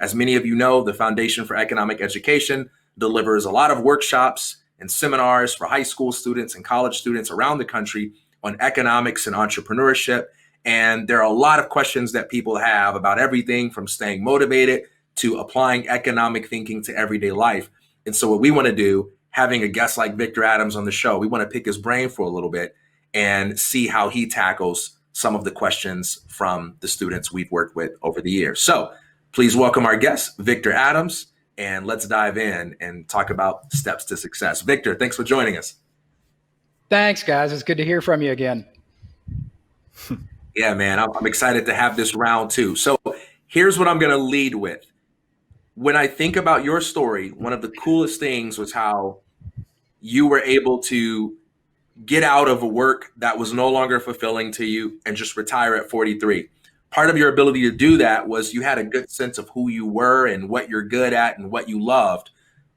As many of you know, the Foundation for Economic Education delivers a lot of workshops and seminars for high school students and college students around the country on economics and entrepreneurship. And there are a lot of questions that people have about everything from staying motivated to applying economic thinking to everyday life. And so what we want to do, having a guest like Victor Adams on the show, we want to pick his brain for a little bit and see how he tackles some of the questions from the students we've worked with over the years. So please welcome our guest, Victor Adams, and let's dive in and talk about steps to success. Victor, thanks for joining us. Thanks, guys. It's good to hear from you again. Yeah, man, I'm excited to have this round too. So here's what I'm going to lead with. When I think about your story, one of the coolest things was how you were able to get out of a work that was no longer fulfilling to you and just retire at 43. Part of your ability to do that was you had a good sense of who you were and what you're good at and what you loved.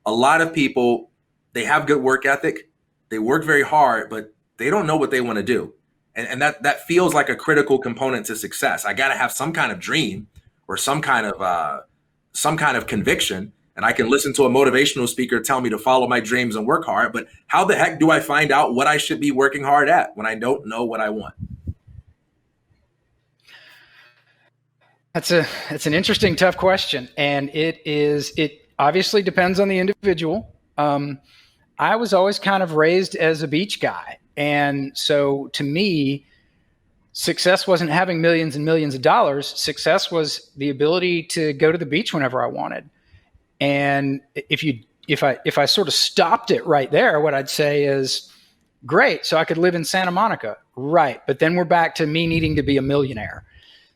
A lot of people, they have good work ethic. They work very hard, but they don't know what they want to do. And that feels like a critical component to success. I got to have some kind of dream or some kind of conviction. And I can listen to a motivational speaker tell me to follow my dreams and work hard. But how the heck do I find out what I should be working hard at when I don't know what I want? That's an interesting, tough question. And it obviously depends on the individual. I was always kind of raised as a beach guy. And so to me, success wasn't having millions and millions of dollars. Success was the ability to go to the beach whenever I wanted. And if I sort of stopped it right there, what I'd say is, great, so I could live in Santa Monica. Right. But then we're back to me needing to be a millionaire.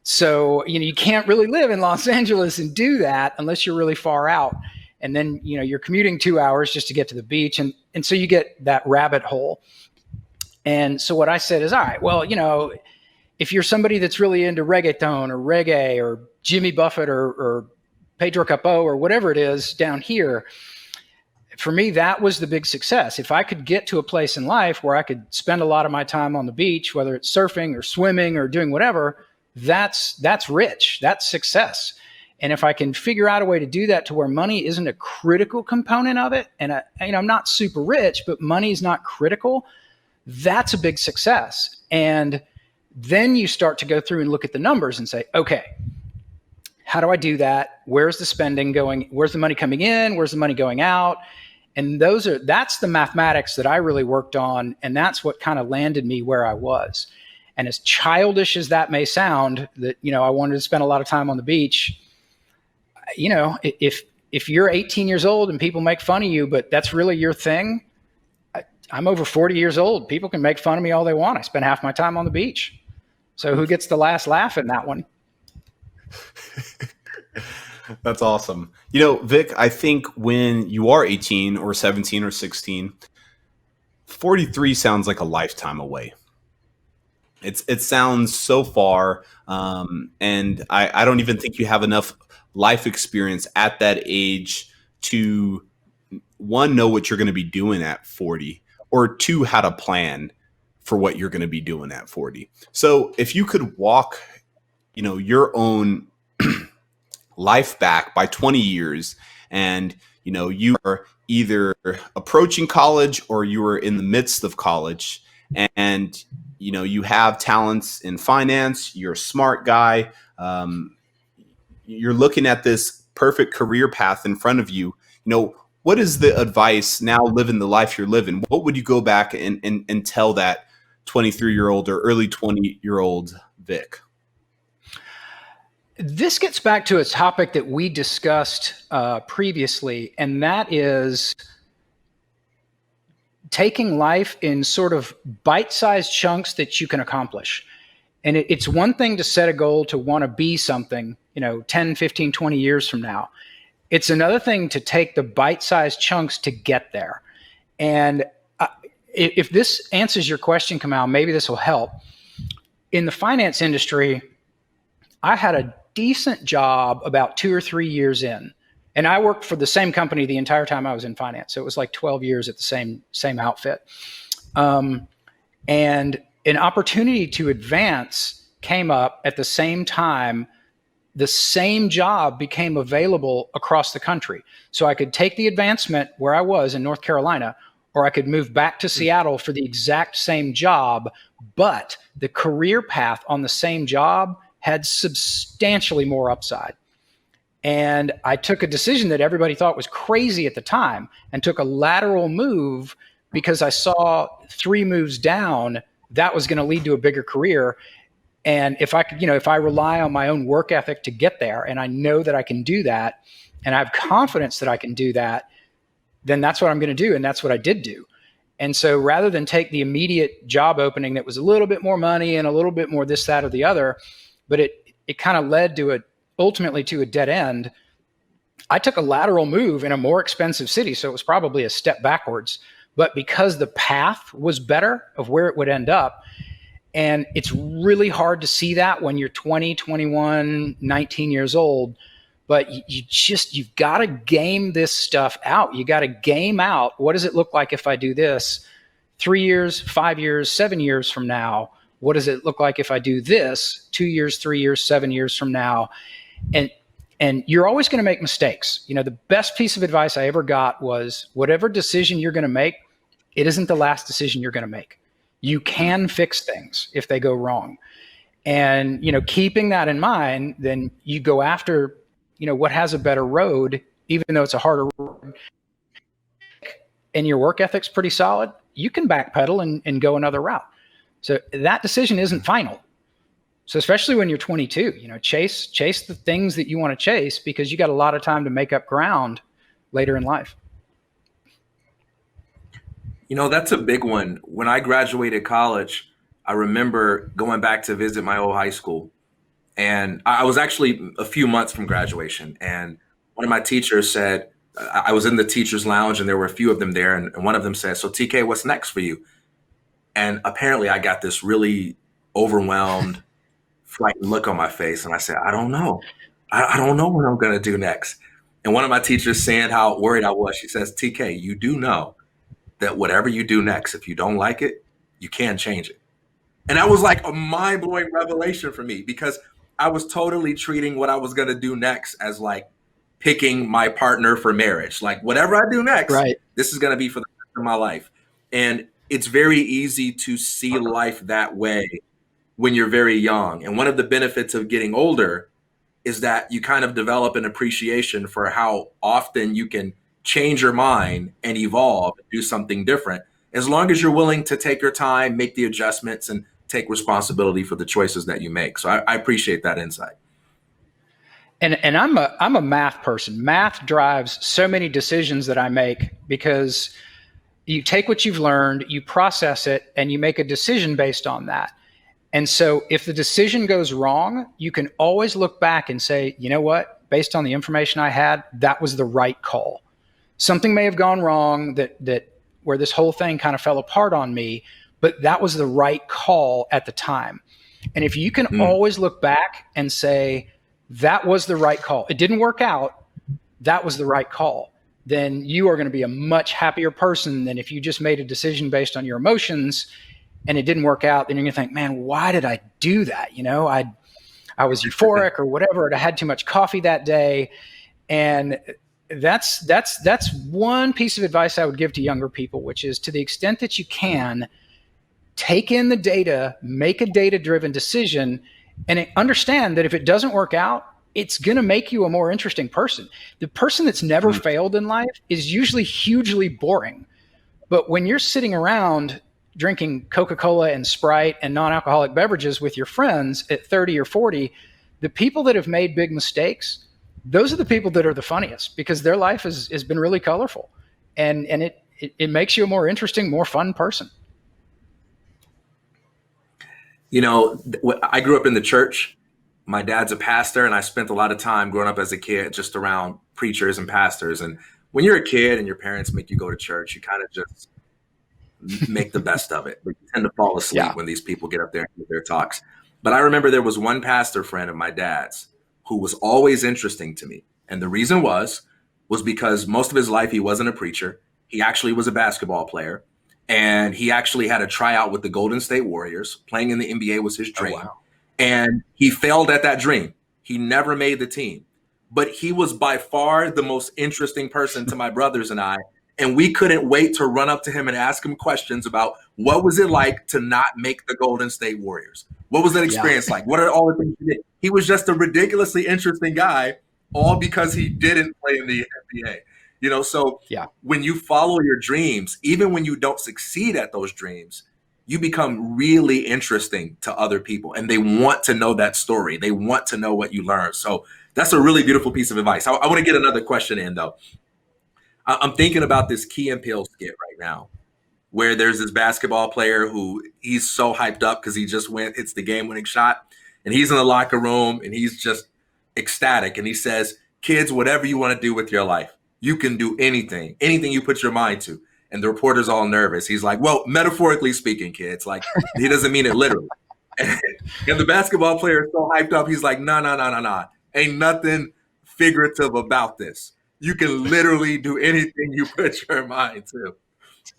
So, you can't really live in Los Angeles and do that unless you're really far out. And then, you're commuting 2 hours just to get to the beach. And so you get that rabbit hole. And so what I said is, all right, well, if you're somebody that's really into reggaeton or reggae or Jimmy Buffett or Pedro Capó or whatever it is down here, for me, that was the big success. If I could get to a place in life where I could spend a lot of my time on the beach, whether it's surfing or swimming or doing whatever, that's rich. That's success. And if I can figure out a way to do that to where money isn't a critical component of it, and I'm not super rich, but money is not critical, that's a big success. And then you start to go through and look at the numbers and say, okay, how do I do that? Where's the spending going? Where's the money coming in? Where's the money going out? And that's the mathematics that I really worked on. And that's what kind of landed me where I was. And as childish as that may sound, that, I wanted to spend a lot of time on the beach, if you're 18 years old and people make fun of you, but that's really your thing, I'm over 40 years old. People can make fun of me all they want. I spend half my time on the beach. So who gets the last laugh in that one? That's awesome. Vic, I think when you are 18 or 17 or 16, 43 sounds like a lifetime away. It sounds so far. And I don't even think you have enough life experience at that age to, one, know what you're going to be doing at 40, or two, how to plan for what you're going to be doing at 40. So if you could walk, your own life back by 20 years and, you are either approaching college or you are in the midst of college and, you have talents in finance, you're a smart guy, you're looking at this perfect career path in front of you, what is the advice now living the life you're living? What would you go back and tell that 23-year-old or early 20-year-old Vic? This gets back to a topic that we discussed previously, and that is taking life in sort of bite-sized chunks that you can accomplish. And it's one thing to set a goal to want to be something, 10, 15, 20 years from now. It's another thing to take the bite-sized chunks to get there. And if this answers your question, Kamal, maybe this will help. In the finance industry, I had a decent job about 2 or 3 years in. And I worked for the same company the entire time I was in finance. So it was like 12 years at the same outfit. And an opportunity to advance came up at the same time the same job became available across the country. So I could take the advancement where I was in North Carolina, or I could move back to Seattle for the exact same job, but the career path on the same job had substantially more upside. And I took a decision that everybody thought was crazy at the time and took a lateral move because I saw 3 moves down, that was going to lead to a bigger career. And if I could, if I rely on my own work ethic to get there, and I know that I can do that, and I have confidence that I can do that, then that's what I'm going to do. And that's what I did do. And so rather than take the immediate job opening that was a little bit more money and a little bit more this, that, or the other, but it kind of led to ultimately to a dead end, I took a lateral move in a more expensive city. So it was probably a step backwards, but because the path was better of where it would end up. And it's really hard to see that when you're 20, 21, 19 years old, but you've got to game this stuff out. You got to game out, what does it look like if I do this 3 years, 5 years, 7 years from now? What does it look like if I do this 2 years, 3 years, 7 years from now? And you're always going to make mistakes. The best piece of advice I ever got was, whatever decision you're going to make, it isn't the last decision you're going to make. You can fix things if they go wrong. And, keeping that in mind, then you go after, what has a better road, even though it's a harder road, and your work ethic's pretty solid, you can backpedal and go another route. So that decision isn't final. So especially when you're 22, chase the things that you want to chase, because you got a lot of time to make up ground later in life. That's a big one. When I graduated college, I remember going back to visit my old high school. And I was actually a few months from graduation. And one of my teachers said, I was in the teacher's lounge and there were a few of them there. And one of them said, "So TK, what's next for you?" And apparently I got this really overwhelmed, frightened look on my face. And I said, "I don't know. I don't know what I'm going to do next." And one of my teachers, saying how worried I was, she says, "TK, you do know that whatever you do next, if you don't like it, you can change it." And that was like a mind-blowing revelation for me, because I was totally treating what I was going to do next as like picking my partner for marriage. Like, whatever I do next, right, this is going to be for the rest of my life. And it's very easy to see life that way when you're very young. And one of the benefits of getting older is that you kind of develop an appreciation for how often you can change your mind and evolve, do something different, as long as you're willing to take your time, make the adjustments, and take responsibility for the choices that you make. So I appreciate that insight. And I'm a math person. Math drives so many decisions that I make, because you take what you've learned, you process it, and you make a decision based on that. And so if the decision goes wrong, you can always look back and say, you know what, based on the information I had, that was the right call. Something may have gone wrong that where this whole thing kind of fell apart on me, but that was the right call at the time. And if you can always look back and say, that was the right call, it didn't work out, that was the right call, then you are going to be a much happier person than if you just made a decision based on your emotions and it didn't work out. Then you're going to think, man, why did I do that? I was euphoric or whatever, and I had too much coffee that day. And that's one piece of advice I would give to younger people, which is, to the extent that you can, take in the data, make a data-driven decision, and understand that if it doesn't work out, it's going to make you a more interesting person. The person that's never failed in life is usually hugely boring. But when you're sitting around drinking Coca-Cola and Sprite and non-alcoholic beverages with your friends at 30 or 40, the people that have made big mistakes, those are the people that are the funniest, because their life has been really colorful, and it makes you a more interesting, more fun person. I grew up in the church. My dad's a pastor, and I spent a lot of time growing up as a kid just around preachers and pastors. And when you're a kid and your parents make you go to church, you kind of just make the best of it. But you tend to fall asleep when these people get up there and give their talks. But I remember there was one pastor friend of my dad's who was always interesting to me. And the reason was because most of his life he wasn't a preacher. He actually was a basketball player. And he actually had a tryout with the Golden State Warriors. Playing in the NBA was his dream. Oh, wow. And he failed at that dream. He never made the team, but he was by far the most interesting person to my brothers and I. And we couldn't wait to run up to him and ask him questions about what was it like to not make the Golden State Warriors? What was that experience like? What are all the things he did? He was just a ridiculously interesting guy, all because he didn't play in the NBA. So when you follow your dreams, even when you don't succeed at those dreams, you become really interesting to other people, and they want to know that story. They want to know what you learned. So that's a really beautiful piece of advice. I want to get another question in, though. I'm thinking about this Key and Peele skit right now, where there's this basketball player who he's so hyped up because he just hits the game-winning shot, and he's in the locker room, and he's just ecstatic, and he says, "Kids, whatever you want to do with your life, you can do anything you put your mind to." And the reporter's all nervous. He's like, "Well, metaphorically speaking, kids." Like, he doesn't mean it literally. And the basketball player is so hyped up, he's like, no. Ain't nothing figurative about this. You can literally do anything you put your mind to.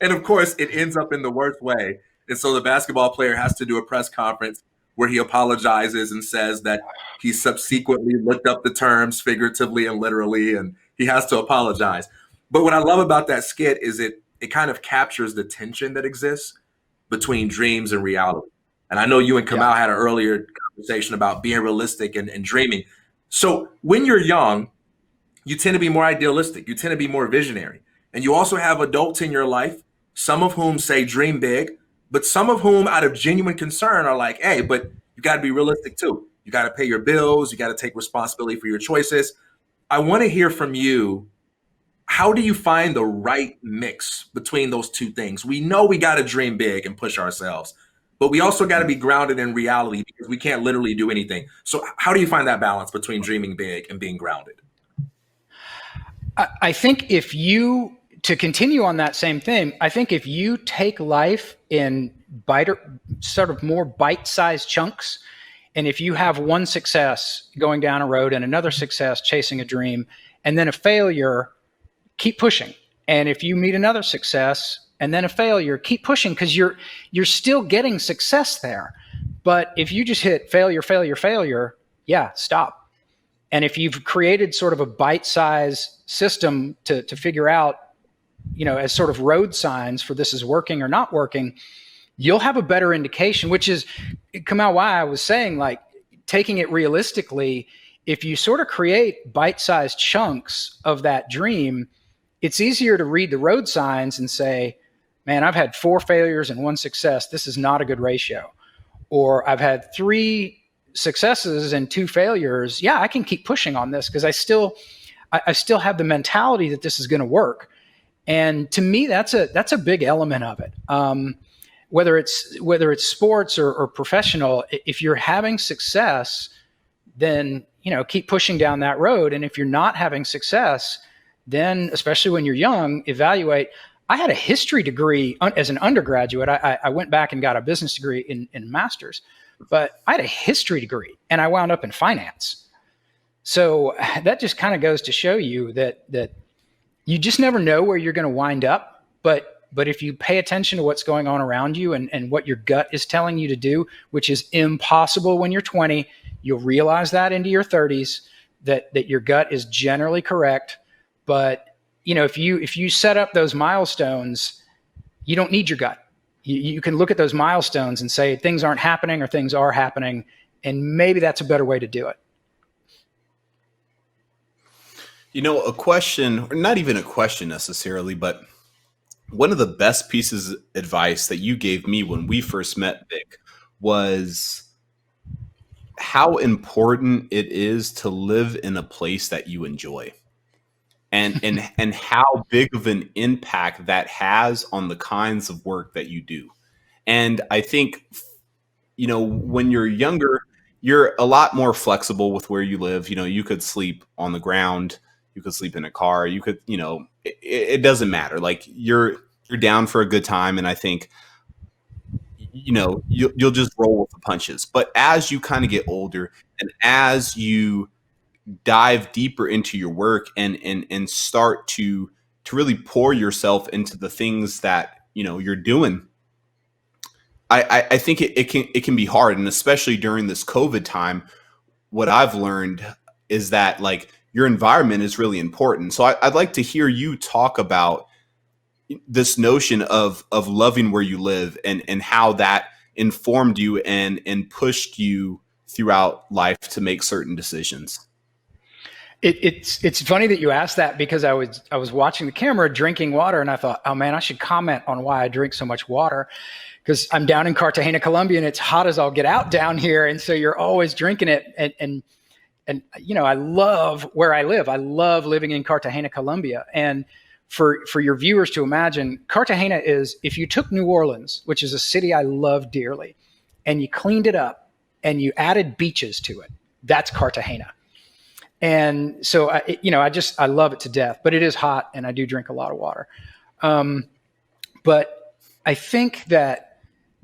And of course, it ends up in the worst way. And so the basketball player has to do a press conference where he apologizes and says that he subsequently looked up the terms figuratively and literally, and he has to apologize. But what I love about that skit is it kind of captures the tension that exists between dreams and reality. And I know you and Kamal had an earlier conversation about being realistic and dreaming. So when you're young, you tend to be more idealistic. You tend to be more visionary. And you also have adults in your life, some of whom say dream big, but some of whom out of genuine concern are like, hey, but you got to be realistic too. You got to pay your bills. You got to take responsibility for your choices. I want to hear from you. How do you find the right mix between those two things? We know we got to dream big and push ourselves, but we also got to be grounded in reality because we can't literally do anything. So how do you find that balance between dreaming big and being grounded? I think to continue on that same thing, I think if you take life in sort of more bite-sized chunks, and if you have one success going down a road and another success chasing a dream, and then a failure, keep pushing. And if you meet another success and then a failure, keep pushing, because you're still getting success there. But if you just hit failure, stop. And if you've created sort of a bite-sized system to figure out, as sort of road signs for this is working or not working, you'll have a better indication, which is, Kamal, why I was saying, like, taking it realistically, if you sort of create bite-sized chunks of that dream, it's easier to read the road signs and say, man, I've had 4 failures and 1 success. This is not a good ratio. Or I've had 3 successes and 2 failures. Yeah, I can keep pushing on this because I still have the mentality that this is going to work. And to me, that's a big element of it. Whether it's sports or professional, if you're having success, then keep pushing down that road. And if you're not having success, then especially when you're young, evaluate. I had a history degree as an undergraduate. I went back and got a business degree in master's, but I had a history degree and I wound up in finance. So that just kind of goes to show you that you just never know where you're going to wind up. But if you pay attention to what's going on around you and what your gut is telling you to do, which is impossible when you're 20, you'll realize that into your 30s, that your gut is generally correct. But if you set up those milestones, you don't need your gut. You can look at those milestones and say things aren't happening or things are happening, and maybe that's a better way to do it. A question, or not even a question necessarily, but one of the best pieces of advice that you gave me when we first met, Vic, was how important it is to live in a place that you enjoy. And how big of an impact that has on the kinds of work that you do. And I think, when you're younger, you're a lot more flexible with where you live. You could sleep on the ground, you could sleep in a car, you could, it doesn't matter. Like you're down for a good time. And I think, you'll just roll with the punches. But as you kind of get older and as you dive deeper into your work and start to really pour yourself into the things that you're doing, I think it can be hard, and especially during this COVID time what I've learned is that like your environment is really important. So I'd like to hear you talk about this notion of loving where you live and how that informed you and pushed you throughout life to make certain decisions. It's funny that you asked that, because I was watching the camera drinking water, and I thought, oh man, I should comment on why I drink so much water, because I'm down in Cartagena, Colombia, and it's hot as all get out down here, and so you're always drinking it. And you know, I love where I live. I love living in Cartagena, Colombia. And for your viewers to imagine, Cartagena is, if you took New Orleans, which is a city I love dearly, and you cleaned it up and you added beaches to it, that's Cartagena. And so, I love it to death, but it is hot and I do drink a lot of water. But I think that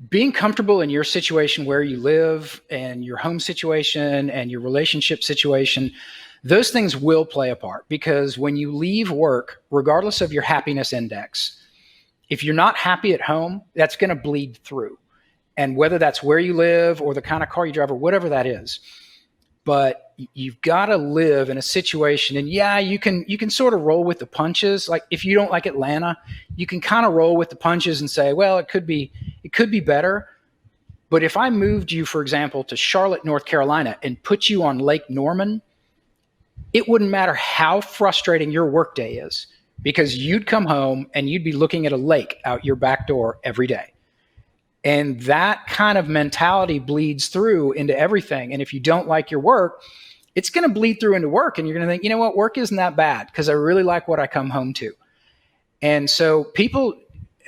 being comfortable in your situation where you live and your home situation and your relationship situation, those things will play a part, because when you leave work, regardless of your happiness index, if you're not happy at home, that's going to bleed through. And whether that's where you live or the kind of car you drive or whatever that is, but you've got to live in a situation. And yeah, you can sort of roll with the punches. Like if you don't like Atlanta, you can kind of roll with the punches and say, well, it could be better. But if I moved you, for example, to Charlotte, North Carolina, and put you on Lake Norman, it wouldn't matter how frustrating your workday is, because you'd come home and you'd be looking at a lake out your back door every day. And that kind of mentality bleeds through into everything. And if you don't like your work, it's going to bleed through into work. And you're going to think, you know what, work isn't that bad because I really like what I come home to. And so people,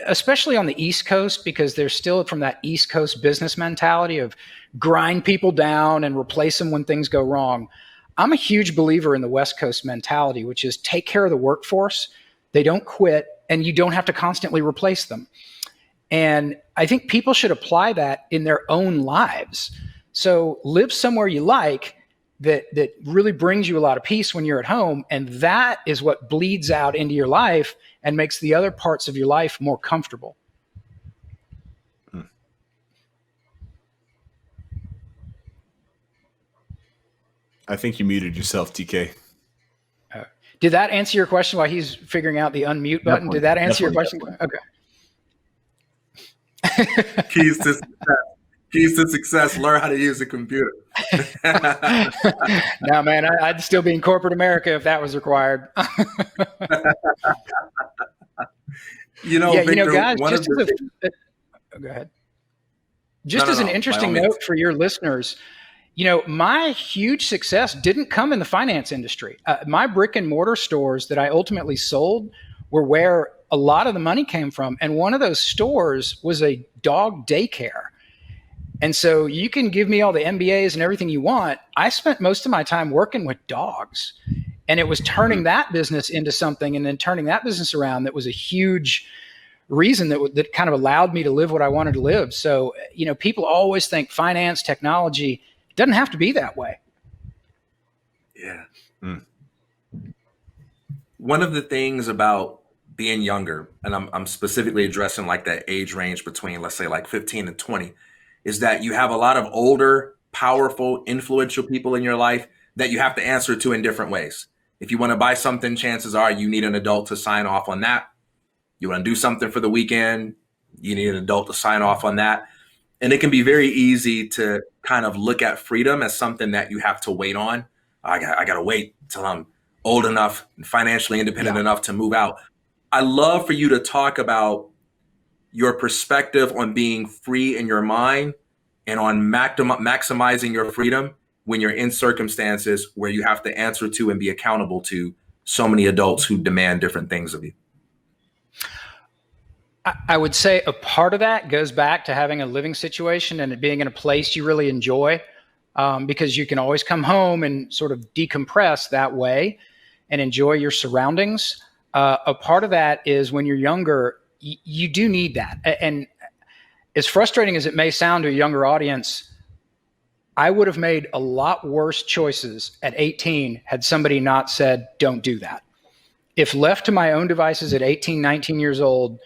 especially on the East Coast, because they're still from that East Coast business mentality of grind people down and replace them when things go wrong. I'm a huge believer in the West Coast mentality, which is take care of the workforce. They don't quit, and you don't have to constantly replace them. And I think people should apply that in their own lives. So live somewhere you like that really brings you a lot of peace when you're at home. And that is what bleeds out into your life and makes the other parts of your life more comfortable. I think you muted yourself, TK. Did that answer your question while he's figuring out the unmute button? Definitely. Did that answer your question? Definitely. Okay. Keys to success, learn how to use a computer. No, man, I'd still be in corporate America if that was required. Victor, guys, go ahead. Just as an interesting note for your listeners, my huge success didn't come in the finance industry. My brick and mortar stores that I ultimately sold were where a lot of the money came from. And one of those stores was a dog daycare. And so you can give me all the MBAs and everything you want. I spent most of my time working with dogs, and it was turning that business into something and then turning that business around that was a huge reason that kind of allowed me to live what I wanted to live. So, people always think finance, technology, it doesn't have to be that way. Yeah. One of the things about being younger, and I'm specifically addressing like that age range between, let's say, like 15 and 20, is that you have a lot of older, powerful, influential people in your life that you have to answer to in different ways. If you want to buy something, chances are you need an adult to sign off on that. You want to do something for the weekend, you need an adult to sign off on that. And it can be very easy to kind of look at freedom as something that you have to wait on. I got to wait till I'm old enough and financially independent enough to move out. I love for you to talk about your perspective on being free in your mind and on maximizing your freedom when you're in circumstances where you have to answer to and be accountable to so many adults who demand different things of you. I would say a part of that goes back to having a living situation and it being in a place you really enjoy, because you can always come home and sort of decompress that way and enjoy your surroundings. A part of that is when you're younger, you do need that. And as frustrating as it may sound to a younger audience, I would have made a lot worse choices at 18 had somebody not said, don't do that. If left to my own devices at 18, 19 years old,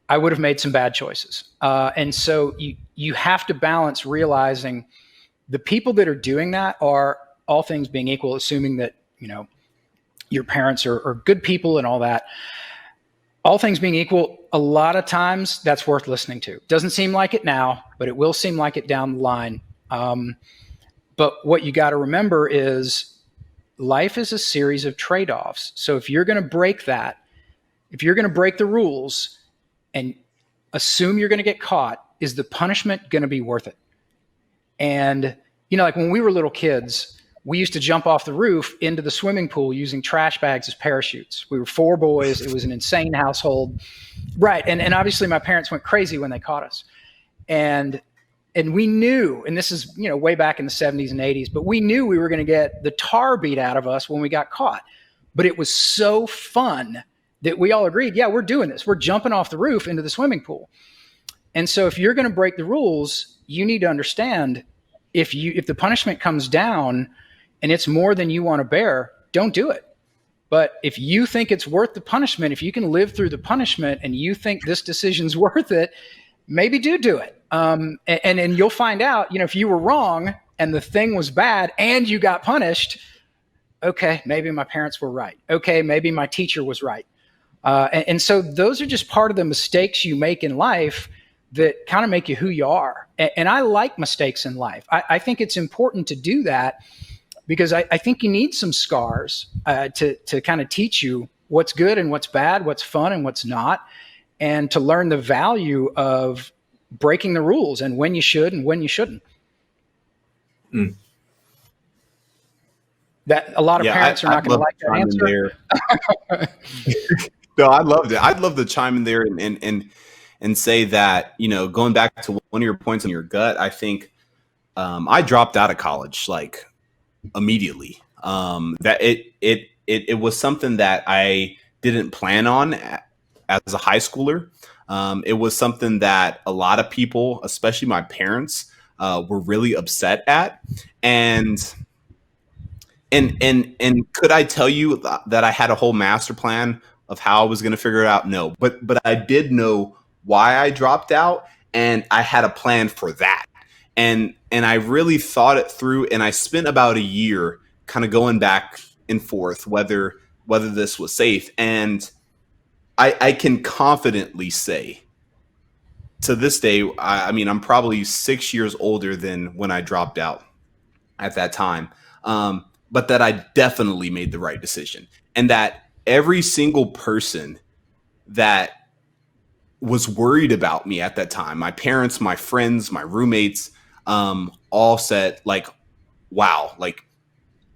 I would have made some bad choices. And so you have to balance realizing The people that are doing that are, all things being equal, assuming that, your parents are good people and all that, all things being equal, a lot of times that's worth listening to. Doesn't seem like it now, but it will seem like it down the line. But what you got to remember is life is a series of trade-offs. So if you're going to break that, if you're going to break the rules and assume you're going to get caught, is the punishment going to be worth it? And, like when we were little kids, we used to jump off the roof into the swimming pool using trash bags as parachutes. We were 4 boys. It was an insane household. Right. And obviously my parents went crazy when they caught us. And we knew, and this is, way back in the 70s and 80s, but we knew we were going to get the tar beat out of us when we got caught. But it was so fun that we all agreed, yeah, we're doing this. We're jumping off the roof into the swimming pool. And so if you're going to break the rules, you need to understand if the punishment comes down and it's more than you want to bear, don't do it. But if you think it's worth the punishment, if you can live through the punishment and you think this decision's worth it, maybe do it. And you'll find out, if you were wrong and the thing was bad and you got punished, okay, maybe my parents were right. Okay, maybe my teacher was right. And so those are just part of the mistakes you make in life that kind of make you who you are. And I like mistakes in life. I think it's important to do that because I think you need some scars to kind of teach you what's good and what's bad, what's fun and what's not, and to learn the value of breaking the rules and when you should and when you shouldn't. Mm. That a lot of parents are not going to like that answer. No, I loved it. I'd love to chime in there and say that, going back to one of your points on your gut, I think I dropped out of college like immediately. That it was something that I didn't plan on as a high schooler. It was something that a lot of people, especially my parents, were really upset at. And could I tell you that I had a whole master plan of how I was going to figure it out? No, but I did know why I dropped out, and I had a plan for that. And I really thought it through, and I spent about a year kind of going back and forth whether this was safe. And I can confidently say to this day, I mean, I'm probably 6 years older than when I dropped out at that time. But that I definitely made the right decision, and that every single person that was worried about me at that time, my parents, my friends, my roommates, all said like, wow, like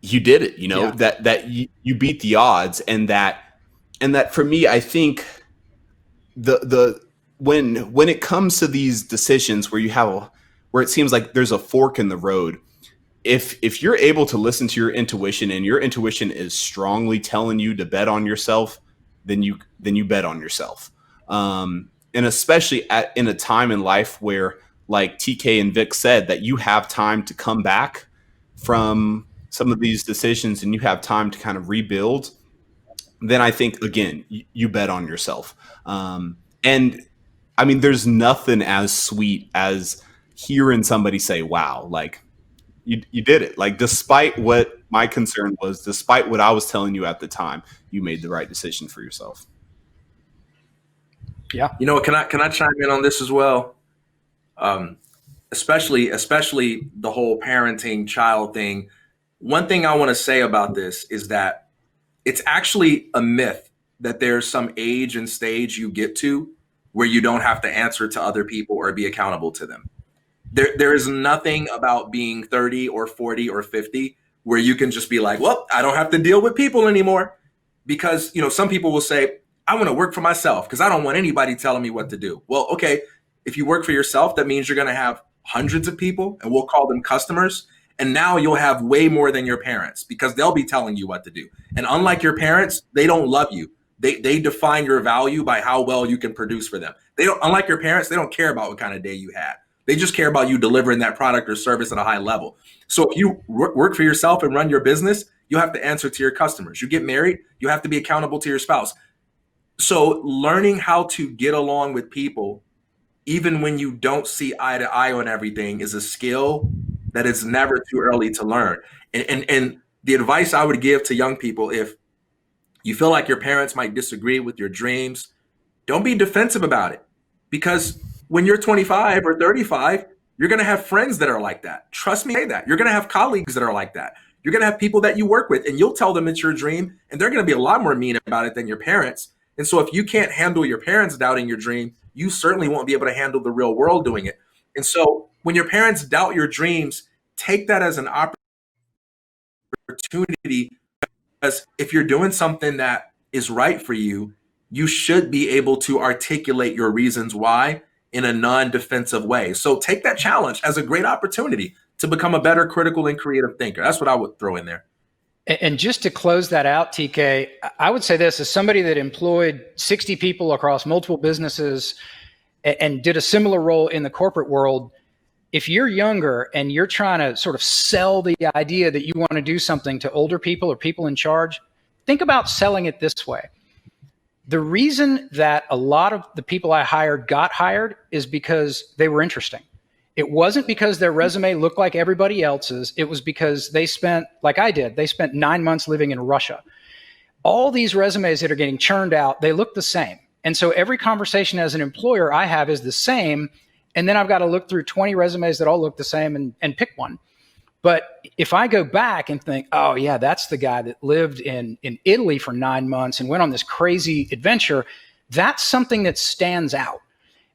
you did it, that you beat the odds. And that for me, I think when it comes to these decisions where it seems like there's a fork in the road, if you're able to listen to your intuition and your intuition is strongly telling you to bet on yourself, then you bet on yourself. And especially in a time in life where, like TK and Vic said, that you have time to come back from some of these decisions and you have time to kind of rebuild, then I think, again, you bet on yourself. And I mean, there's nothing as sweet as hearing somebody say, wow, like you did it. Like, despite what my concern was, despite what I was telling you at the time, you made the right decision for yourself. Yeah. Can I chime in on this as well? Especially the whole parenting child thing. One thing I want to say about this is that it's actually a myth that there's some age and stage you get to where you don't have to answer to other people or be accountable to them. There is nothing about being 30 or 40 or 50 where you can just be like, well, I don't have to deal with people anymore. Because, some people will say, I want to work for myself because I don't want anybody telling me what to do. Well, okay, if you work for yourself, that means you're going to have hundreds of people, and we'll call them customers. And now you'll have way more than your parents because they'll be telling you what to do. And unlike your parents, they don't love you. They define your value by how well you can produce for them. Unlike your parents, they don't care about what kind of day you had. They just care about you delivering that product or service at a high level. So if you work for yourself and run your business, you have to answer to your customers. You get married, you have to be accountable to your spouse. So learning how to get along with people, even when you don't see eye to eye on everything, is a skill that it's never too early to learn. And the advice I would give to young people, if you feel like your parents might disagree with your dreams, don't be defensive about it. Because when you're 25 or 35, you're going to have friends that are like that. Trust me, say that. You're going to have colleagues that are like that. You're going to have people that you work with, and you'll tell them it's your dream, and they're going to be a lot more mean about it than your parents. And so if you can't handle your parents doubting your dream, you certainly won't be able to handle the real world doing it. And so when your parents doubt your dreams, take that as an opportunity, because if you're doing something that is right for you, you should be able to articulate your reasons why in a non-defensive way. So take that challenge as a great opportunity to become a better critical and creative thinker. That's what I would throw in there. And just to close that out, TK, I would say this: as somebody that employed 60 people across multiple businesses and did a similar role in the corporate world, if you're younger and you're trying to sort of sell the idea that you want to do something to older people or people in charge, think about selling it this way. The reason that a lot of the people I hired got hired is because they were interesting. It wasn't because their resume looked like everybody else's. It was because they spent, like I did, they spent 9 months living in Russia. All these resumes that are getting churned out, they look the same. And so every conversation as an employer I have is the same. And then I've got to look through 20 resumes that all look the same and pick one. But if I go back and think, oh yeah, that's the guy that lived in Italy for 9 months and went on this crazy adventure, that's something that stands out.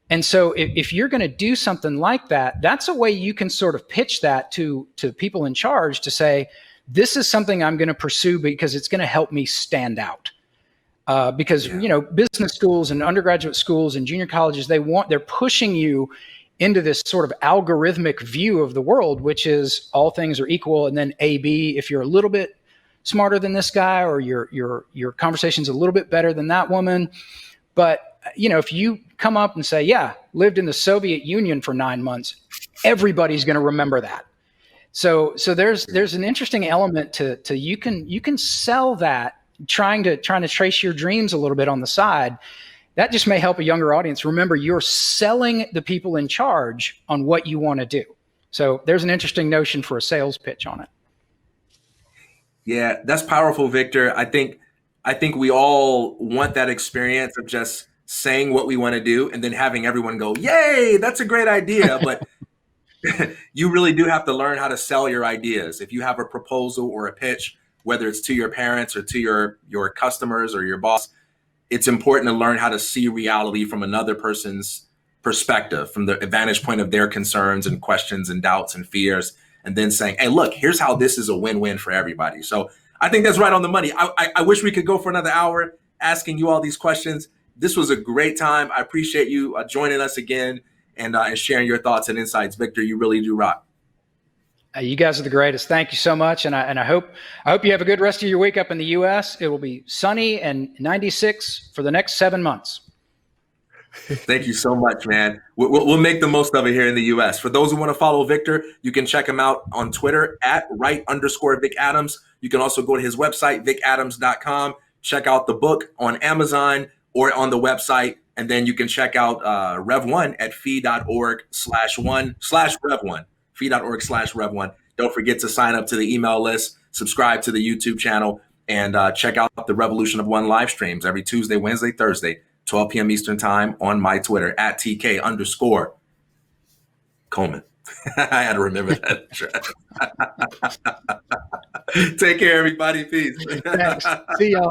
And so if you're going to do something like that, that's a way you can sort of pitch that to people in charge to say, this is something I'm going to pursue because it's going to help me stand out. Because, you know, business schools and undergraduate schools and junior colleges, they're pushing you into this sort of algorithmic view of the world, which is all things are equal. And then A, B, if you're a little bit smarter than this guy, or your conversation's a little bit better than that woman. But, you know, if you come up and say, yeah, lived in the Soviet Union for 9 months, everybody's going to remember that. So there's an interesting element to you can sell that, trying to trace your dreams a little bit on the side. That just may help a younger audience. Remember, you're selling the people in charge on what you want to do. So there's an interesting notion for a sales pitch on it. Yeah, that's powerful, Victor. I think we all want that experience of just saying what we want to do and then having everyone go, yay, that's a great idea. But you really do have to learn how to sell your ideas. If you have a proposal or a pitch, whether it's to your parents or to your customers or your boss, it's important to learn how to see reality from another person's perspective, from the vantage point of their concerns and questions and doubts and fears, and then saying, hey, look, here's how this is a win-win for everybody. So I think that's right on the money. I wish we could go for another hour asking you all these questions. This was a great time. I appreciate you joining us again and sharing your thoughts and insights. Victor, you really do rock. You guys are the greatest. Thank you so much. And I hope you have a good rest of your week up in the U.S. It will be sunny and 96 for the next 7 months. Thank you so much, man. We'll make the most of it here in the U.S. For those who want to follow Victor, you can check him out on Twitter at @right_Vic Adams. You can also go to his website, vicadams.com. Check out the book on Amazon or on the website. And then you can check out Rev1 at fee.org/1/Rev1. fee.org/Rev1. Don't forget to sign up to the email list, subscribe to the YouTube channel, and check out the Revolution of One live streams every Tuesday, Wednesday, Thursday, 12 p.m. Eastern time on my Twitter at TK_Coleman. I had to remember that. Take care, everybody. Peace. Thanks. See y'all.